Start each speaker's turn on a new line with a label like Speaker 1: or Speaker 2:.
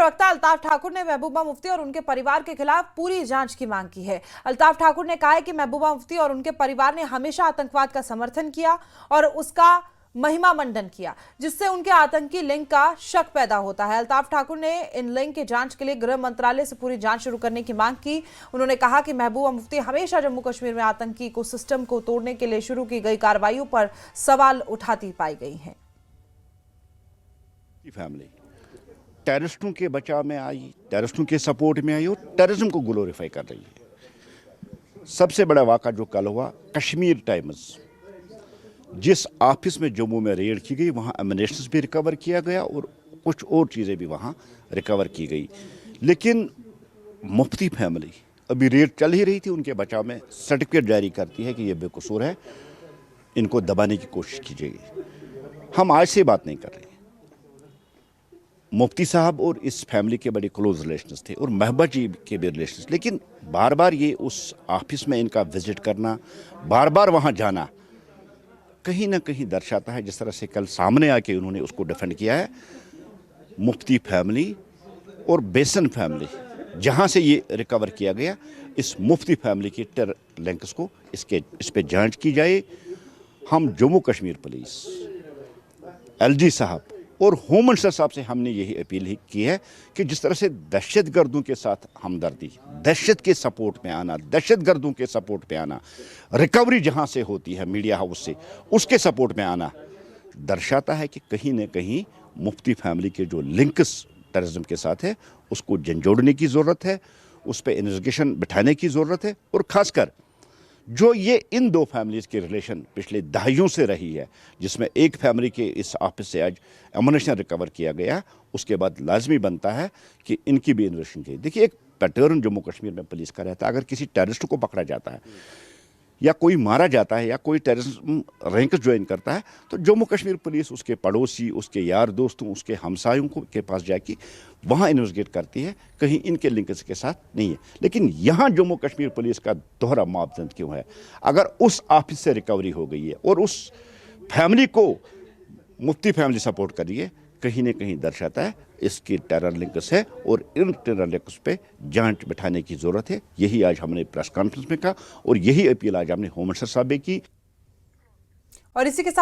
Speaker 1: प्रवक्ता अल्ताफ ठाकुर ने महबूबा मुफ्ती और उनके परिवार के खिलाफ पूरी जांच की मांग की है। अल्ताफ ठाकुर ने कहा है कि महबूबा मुफ्ती और उनके परिवार ने हमेशा आतंकवाद का समर्थन किया और उसका महिमा मंडन किया, जिससे उनके आतंकी लिंक का शक पैदा होता है। अल्ताफ ठाकुर ने इन लिंक की जांच के लिए गृह मंत्रालय से पूरी जांच शुरू करने की मांग की। उन्होंने कहा कि महबूबा मुफ्ती हमेशा जम्मू कश्मीर में आतंकी इकोसिस्टम को तोड़ने के लिए शुरू की गई कार्रवाइयों पर सवाल उठाती पाई गई हैं।
Speaker 2: फैमिली टेररिस्टों के बचाव में आई, टेररिस्टों के सपोर्ट में आई और टेररिज्म को ग्लोरीफाई कर रही है। सबसे बड़ा वाक़ा जो कल हुआ, कश्मीर टाइम्स जिस ऑफिस में जम्मू में रेड की गई, वहाँ एमिनेशंस भी रिकवर किया गया और कुछ और चीज़ें भी वहाँ रिकवर की गई। लेकिन मुफ्ती फैमिली अभी रेड चल ही रही थी, उनके बचाव में सर्टिफिकेट जारी करती है कि ये बेकसूर है, इनको दबाने की कोशिश की जाएगी। हम आज से बात नहीं कर रहे। मुफ्ती साहब और इस फैमिली के बड़े क्लोज रिलेशंस थे और महबूबा जी के भी रिलेशंस, लेकिन बार बार ये उस ऑफिस में इनका विजिट करना, बार बार वहाँ जाना कहीं ना कहीं दर्शाता है, जिस तरह से कल सामने आके उन्होंने उसको डिफेंड किया है, मुफ्ती फैमिली और बेसन फैमिली जहाँ से ये रिकवर किया गया, इस मुफ्ती फैमिली के टेरर लिंक्स को इस पे जांच की जाए। हम जम्मू कश्मीर पुलिस, एलजी साहब और होम मिनिस्टर साहब से हमने यही अपील की है कि जिस तरह से दहशतगर्दों के साथ हमदर्दी, दहशत के सपोर्ट में आना, दहशतगर्दों के सपोर्ट में आना, रिकवरी जहां से होती है मीडिया हाउस से, उसके सपोर्ट में आना दर्शाता है कि कहीं न कहीं मुफ्ती फैमिली के जो लिंक्स टेररिज्म के साथ है उसको झंझोड़ने की ज़रूरत है, उस पर इन्वेस्टिगेशन बिठाने की ज़रूरत है। और ख़ासकर जो ये इन दो फैमिलीज़ के रिलेशन पिछले दहाइयों से रही है, जिसमें एक फैमिली के इस ऑफिस से आज एमुनेशन रिकवर किया गया, उसके बाद लाजमी बनता है कि इनकी भी इन्वेस्टिगेशन की। देखिए, एक पैटर्न जम्मू कश्मीर में पुलिस का रहता है, अगर किसी टेररिस्ट को पकड़ा जाता है या कोई मारा जाता है या कोई टेररिज्म रैंक ज्वाइन करता है, तो जम्मू कश्मीर पुलिस उसके पड़ोसी, उसके यार दोस्तों, उसके हमसायों के पास जाके वहाँ इन्वेस्टिगेट करती है, कहीं इनके लिंक्स के साथ नहीं है। लेकिन यहाँ जम्मू कश्मीर पुलिस का दोहरा मापदंड क्यों है? अगर उस ऑफिस से रिकवरी हो गई है और उस फैमिली को मुफ्ती फैमिली सपोर्ट कर रही है, कहीं न कहीं दर्शाता है इसकी टेरर लिंक्स है और इन टेरर लिंक्स पे जांच बिठाने की ज़रूरत है। यही आज हमने प्रेस कॉन्फ्रेंस में कहा और यही अपील आज हमने होम मिनिस्टर साहब ने की।
Speaker 1: और इसी के साथ